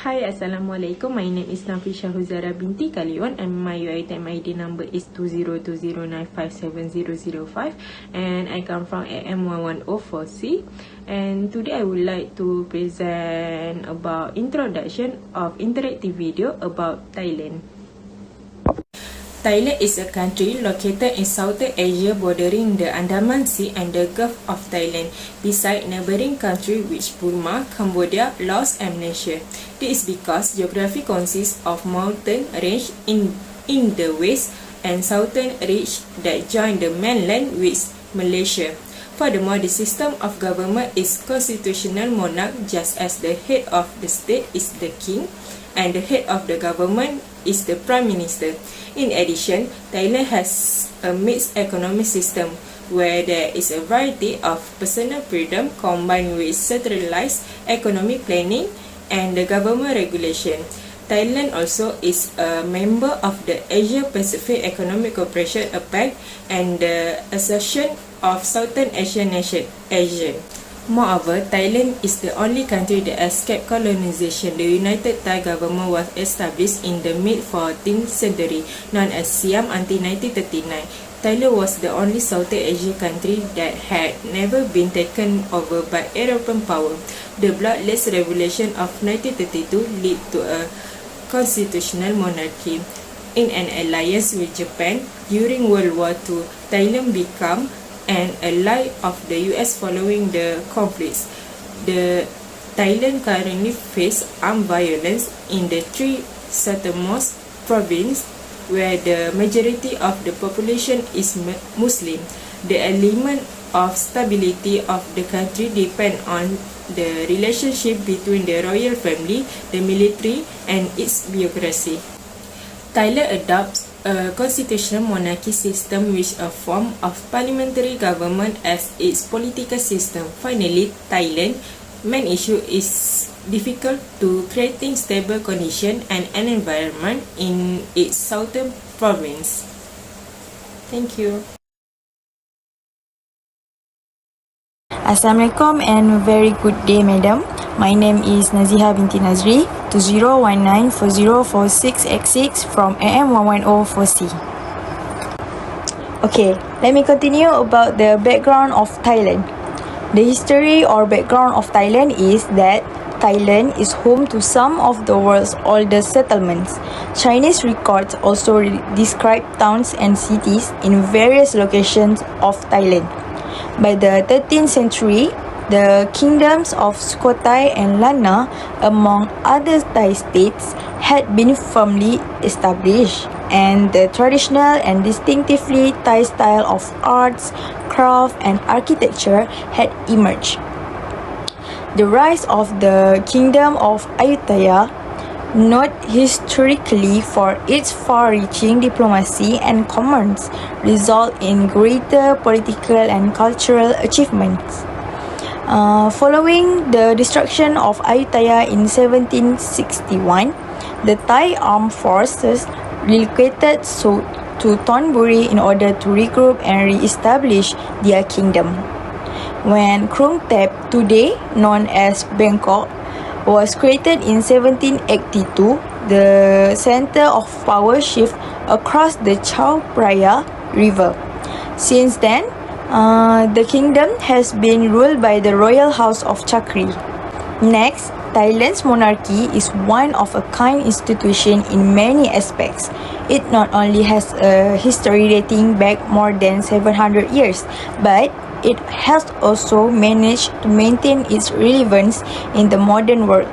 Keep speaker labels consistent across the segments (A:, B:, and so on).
A: Hi, Assalamualaikum. My name is NAFIESYA HUZAIRAH binti KALIWON and my UiTM ID number is 2020957005 and I come from AM110-4C, and today I would like to present about introduction of interactive video about Thailand. Thailand is a country located in Southeast Asia bordering the Andaman Sea and the Gulf of Thailand, beside neighboring countries which Burma, Cambodia, Laos and Malaysia. This is because geography consists of mountain range in the west and southern ridge that join the mainland with Malaysia. Furthermore, the system of government is constitutional monarch, just as the head of the state is the king and the head of the government is the Prime Minister. In addition, Thailand has a mixed economic system where there is a variety of personal freedom combined with centralized economic planning and the government regulation. Thailand also is a member of the Asia-Pacific Economic Cooperation (APEC) and the Association of Southern Asian Nations (ASEAN). Moreover, Thailand is the only country that escaped colonization. The United Thai government was established in the mid-14th century, known as Siam, until 1939. Thailand was the only Southeast Asian country that had never been taken over by European power. The bloodless revolution of 1932 led to a constitutional monarchy. In an alliance with Japan during World War II, Thailand became an ally of the US following the conflicts. The Thailand currently faces armed violence in the three southernmost provinces, where the majority of the population is Muslim. The element of stability of the country depend on the relationship between the royal family, the military, and its bureaucracy. Thailand adopts a constitutional monarchy system with a form of parliamentary government as its political system. Finally, Thailand's main issue is difficult to creating stable condition and an environment in its southern province. Thank you.
B: Assalamualaikum and very good day, madam. My name is NAZIEHA binti NAZRI, 20194046X6 from AM110-4C. Okay, let me continue about the background of Thailand. The history or background of Thailand is that Thailand is home to some of the world's oldest settlements. Chinese records also describe towns and cities in various locations of Thailand. By the 13th century, the kingdoms of Sukhothai and Lanna, among other Thai states, had been firmly established, and the traditional and distinctively Thai style of arts, craft, and architecture had emerged. The rise of the kingdom of Ayutthaya, noted historically for its far-reaching diplomacy and commerce, result in greater political and cultural achievements. Following the destruction of Ayutthaya in 1761, the Thai armed forces relocated to Thonburi in order to regroup and re-establish their kingdom. When Krung Thep, today known as Bangkok, was created in 1782, the center of power shifted across the Chao Phraya River. Since then, the kingdom has been ruled by the royal house of Chakri. Next, Thailand's monarchy is one of a kind institution in many aspects. It not only has a history dating back more than 700 years, but it has also managed to maintain its relevance in the modern world.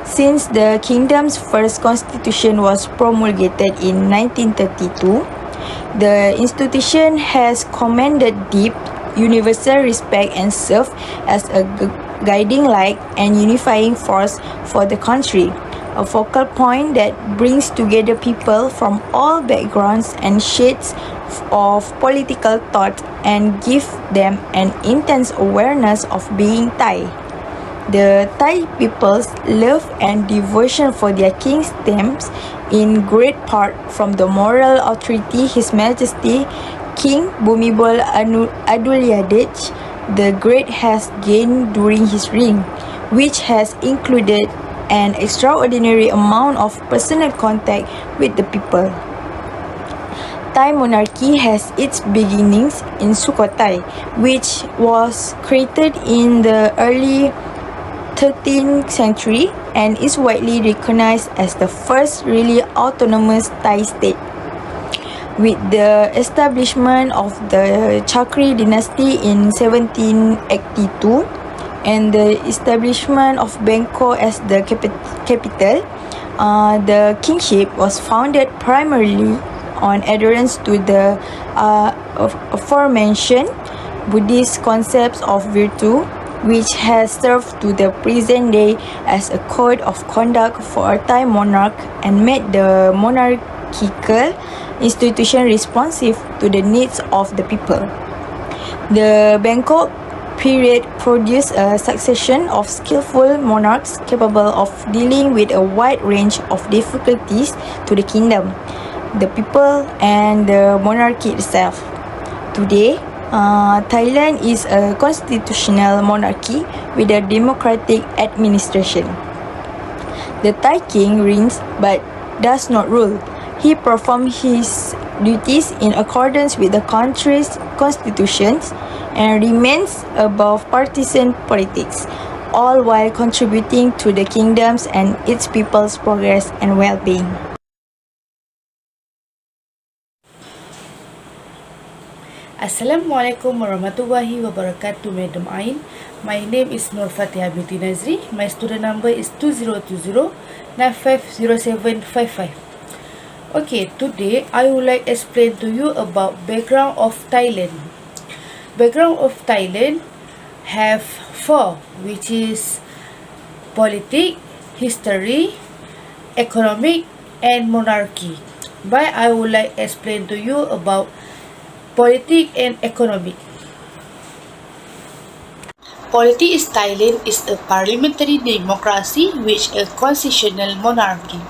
B: Since the kingdom's first constitution was promulgated in 1932, the institution has commanded deep, universal respect and served as a guiding light and unifying force for the country, a focal point that brings together people from all backgrounds and shades of political thought and gives them an intense awareness of being Thai. The Thai people's love and devotion for their king stems in great part from the moral authority His Majesty King Bhumibol the Great has gained during his reign, which has included an extraordinary amount of personal contact with the people. Thai monarchy has its beginnings in Sukhothai, which was created in the early 13th century and is widely recognized as the first really autonomous Thai state. With the establishment of the Chakri dynasty in 1782 and the establishment of Bangkok as the capital, the kingship was founded primarily on adherence to the aforementioned Buddhist concepts of virtue, which has served to the present day as a code of conduct for a Thai monarch and made the monarchical institution responsive to the needs of the people. The Bangkok period produced a succession of skillful monarchs capable of dealing with a wide range of difficulties to the kingdom, the people, and the monarchy itself. Today, Thailand is a constitutional monarchy with a democratic administration. The Thai king reigns but does not rule. He performs his duties in accordance with the country's constitutions and remains above partisan politics, all while contributing to the kingdom's and its people's progress and well-being.
C: Assalamualaikum warahmatullahi wabarakatuh, Madam Ain. My name is FATIHAH binti NAZRI. My student number is 2020-950755. Okay, today I would like to explain to you about background of Thailand. Background of Thailand have four, which is politics, history, economic, and monarchy. But I would like to explain to you about politics and economic. Politics Thailand is a parliamentary democracy which a constitutional monarchy.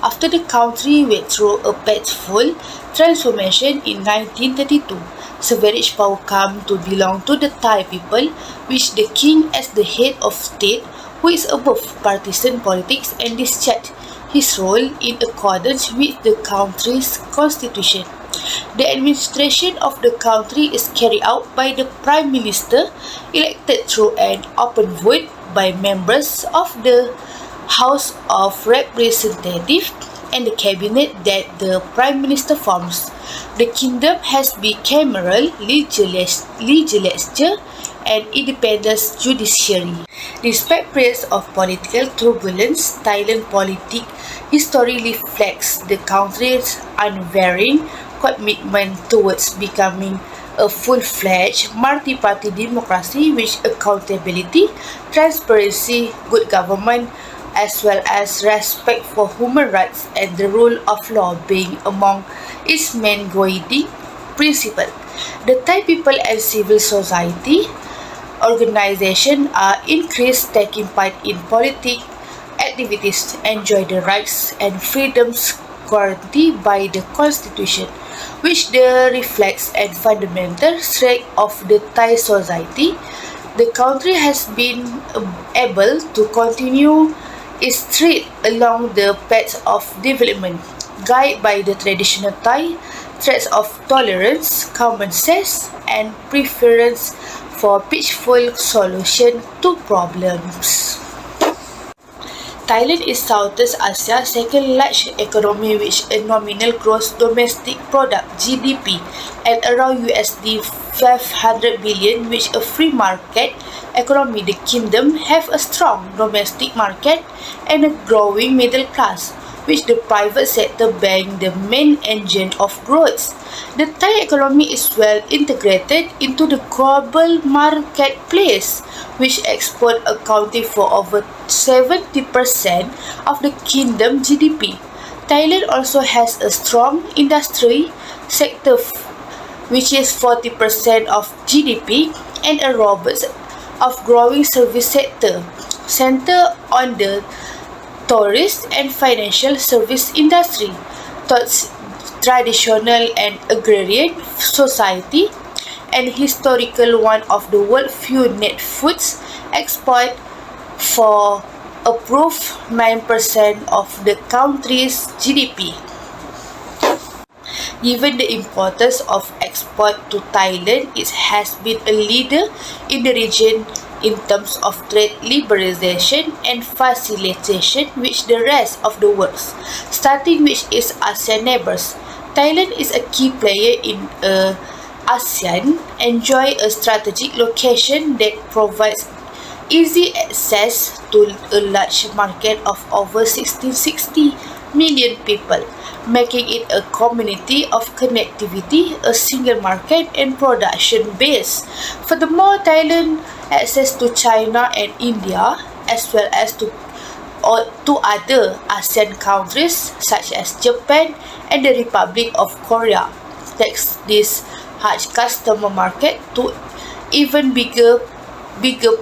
C: After the country went through a painful transformation in 1932, sovereign power came to belong to the Thai people, with the king as the head of state, who is above partisan politics and discharged his role in accordance with the country's constitution. The administration of the country is carried out by the Prime Minister, elected through an open vote by members of the House of Representatives and the cabinet that the Prime Minister forms. The kingdom has bicameral legislature and independent judiciary. Despite periods of political turbulence, Thailand politics history reflects the country's unvarying commitment towards becoming a full-fledged multi-party democracy with accountability, transparency, good government, as well as respect for human rights and the rule of law being among its main guiding principles. The Thai people and civil society organizations are increased taking part in political activities, enjoy the rights and freedoms guaranteed by the Constitution, which reflects a fundamental strength of the Thai society. The country has been able to continue is tread along the path of development, guided by the traditional Thai traits of tolerance, common sense, and preference for peaceful solution to problems. Thailand is Southeast Asia's second largest economy with a nominal gross domestic product (GDP) at around USD 500 billion, with a free market economy. The kingdom have a strong domestic market and a growing middle class, with the private sector being the main engine of growth. The Thai economy is well integrated into the global marketplace, which export accounting for over 70% of the kingdom GDP. Thailand also has a strong industry sector, which is 40% of GDP, and a robust of growing service sector, centered on the tourist and financial service industry. Towards traditional and agrarian society and historical one of the world's few net foods export for approve 9% of the country's GDP. Given the importance of export to Thailand, it has been a leader in the region in terms of trade liberalization and facilitation with the rest of the world, starting with its ASEAN neighbors. Thailand is a key player in ASEAN, enjoy a strategic location that provides easy access to a large market of over 60 million people, making it a community of connectivity, a single market and production base. Furthermore, Thailand access to China and India as well as to other ASEAN countries such as Japan and the Republic of Korea takes this large customer market to even bigger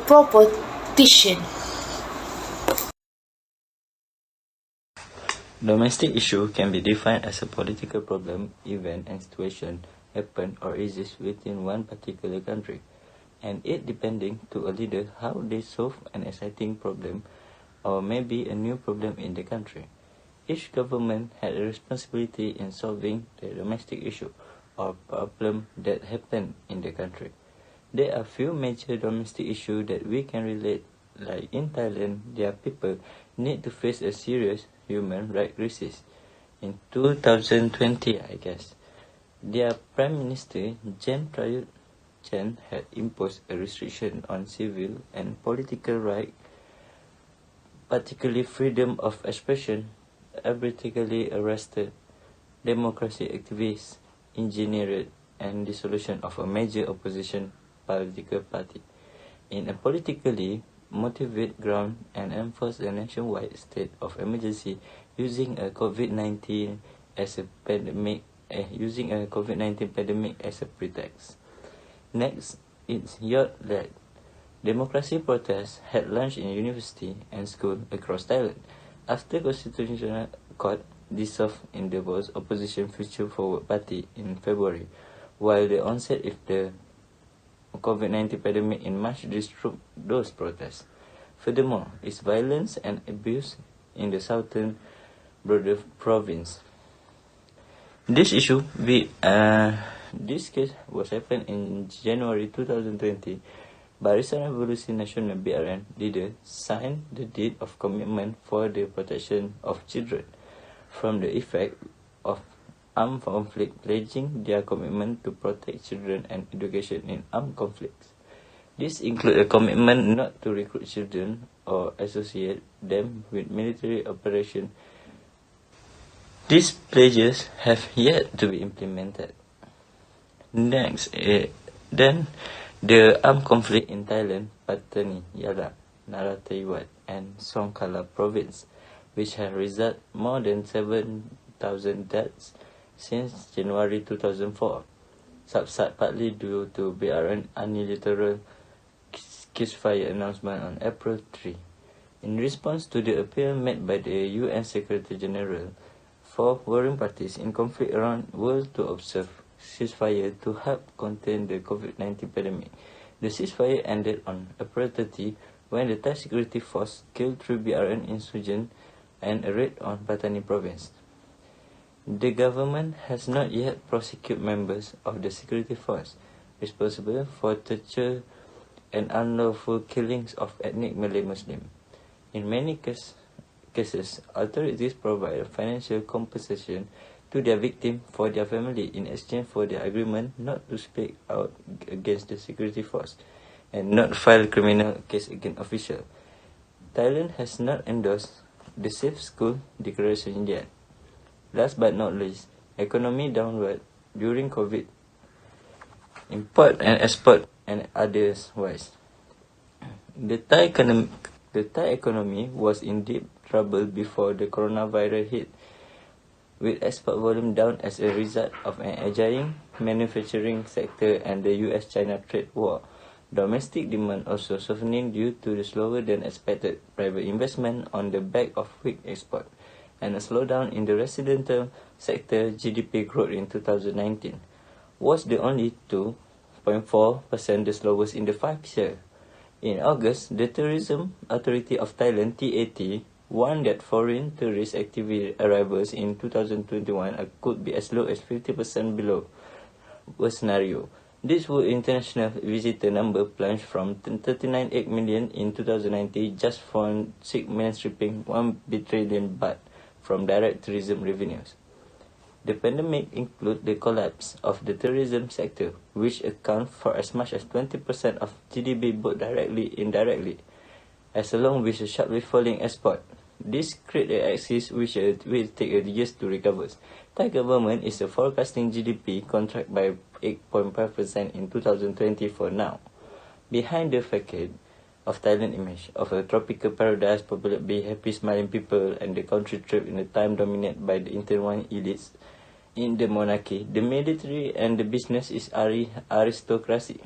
C: proportion.
D: Domestic issue can be defined as a political problem, event and situation happen or exist within one particular country, and it depending to a leader how they solve an exciting problem or maybe a new problem in the country. Each government had a responsibility in solving the domestic issue or problem that happened in the country. There are few major domestic issues that we can relate, like in Thailand, their people need to face a serious human rights crisis. In 2020, I guess, their Prime Minister, Jan Prayut Chan, had imposed a restriction on civil and political rights, particularly freedom of expression, arbitrarily arrested democracy activists, engineered and dissolution of a major opposition political party in a politically motivated ground, and enforced a nationwide state of emergency using a COVID-19 as a pandemic as a pretext. Next, it's yet that democracy protests had launched in university and school across Thailand after Constitutional Court dissolved in the opposition Future Forward Party in February, while the onset of the COVID-19 pandemic in March disrupted those protests. Furthermore, its violence and abuse in the southern border province. This case was happened in January 2020. Barisan Revolusi Nasional (BRN) leader signed the deed of commitment for the protection of children from the effect of armed conflict, pledging their commitment to protect children and education in armed conflicts. This includes a commitment not to recruit children or associate them with military operations. These pledges have yet to be implemented. Next, then the armed conflict in Thailand, Pattani, Yala, Narathiwat, and Songkhla province, which has resulted more than 7,000 deaths since January 2004, subside partly due to BRN unilateral ceasefire announcement on April 3. In response to the appeal made by the UN Secretary General for warring parties in conflict around the world to observe ceasefire to help contain the COVID-19 pandemic, the ceasefire ended on April 30 when the Thai security force killed 3 BRN insurgents and a raid on Pattani province. The government has not yet prosecuted members of the security force responsible for torture and unlawful killings of ethnic Malay Muslims. In many cases, authorities provide financial compensation to their victims for their family in exchange for their agreement not to speak out against the security force and not file criminal case against officials. Thailand has not endorsed the Safe School Declaration yet. Last but not least, economy downward during COVID, import and export and others wise. The Thai economy was in deep trouble before the coronavirus hit, with export volume down as a result of an aging manufacturing sector and the US-China trade war. Domestic demand also softening due to the slower than expected private investment on the back of weak export, and a slowdown in the residential sector. GDP growth in 2019 was the only 2.4%, the slowest in the 5 years. In August, the Tourism Authority of Thailand (TAT) warned that foreign tourist arrivals in 2021 could be as low as 50% below a scenario. This would international visitor number plunge from 39.8 million in 2019 just from segment stripping 1 trillion baht from direct tourism revenues. The pandemic includes the collapse of the tourism sector, which accounts for as much as 20% of GDP both directly and indirectly, as along with a sharply falling export. This creates an axis which will take years to recover. Thai government is forecasting GDP contract by 8.5% in 2020 for now. Behind the facade of Thailand image of a tropical paradise populated by happy smiling people and the country trapped in a time dominated by the intertwined elites in the monarchy, the military and the business is aristocracy.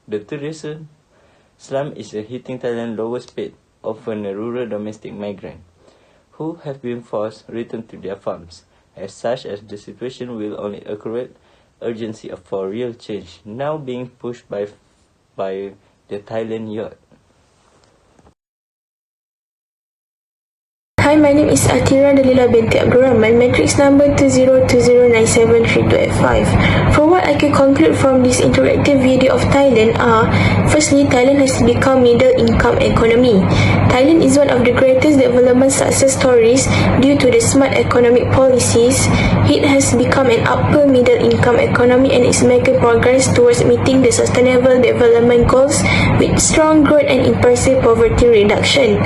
D: The tourism slum is hitting Thailand's lowest paid, often a rural domestic migrant, who have been forced to return to their farms. As such, as the situation will only accurate urgency for real change, now being pushed by the Thailand youth.
E: Hi, my name is ATHIRAH Dalilah binti RAHMAN, matrix number 2020973285. From what I can conclude from this interactive video of Thailand are, firstly, Thailand has become middle income economy. Thailand is one of the greatest development success stories due to the smart economic policies. It has become an upper middle income economy and is making progress towards meeting the sustainable development goals with strong growth and impressive poverty reduction.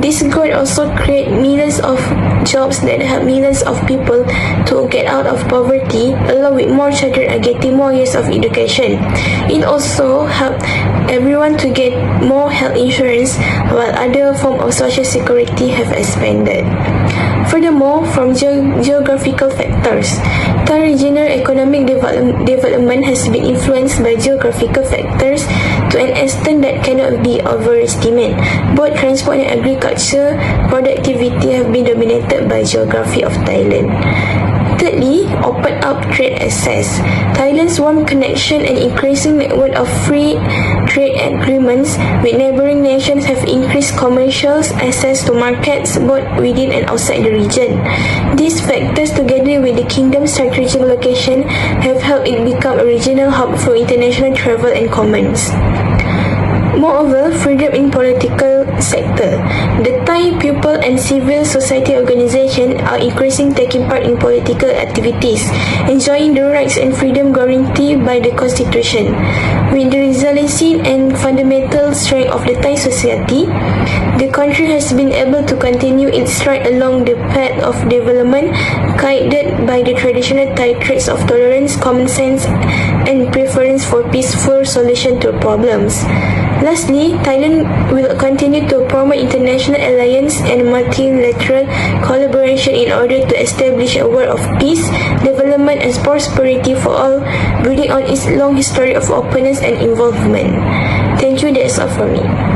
E: This growth also creates millions of jobs that help millions of people to get out of poverty, along with more children are getting more years of education. It also helps everyone to get more health insurance, while other forms of social security have expanded. Furthermore, from geographical factors, Thai regional economic development has been influenced by geographical factors to an extent that cannot be overestimated. Both transport and agriculture productivity have been dominated by geography of Thailand. Thirdly, open up trade access. Thailand's warm connection and increasing network of free trade agreements with neighboring nations have increased commercial access to markets both within and outside the region. These factors, together with the kingdom's strategic location, have helped it become a regional hub for international travel and commerce. Moreover, freedom in political sector. The Thai people and civil society organizations are increasingly taking part in political activities, enjoying the rights and freedom guaranteed by the constitution. With the resiliency and fundamental strength of the Thai society, the country has been able to continue its stride along the path of development, guided by the traditional Thai traits of tolerance, common sense, and preference for peaceful solution to problems. Lastly, Thailand will continue to promote international alliance and multilateral collaboration in order to establish a world of peace, development, and prosperity for all, building on its long history of openness and involvement. Thank you, that's all from me.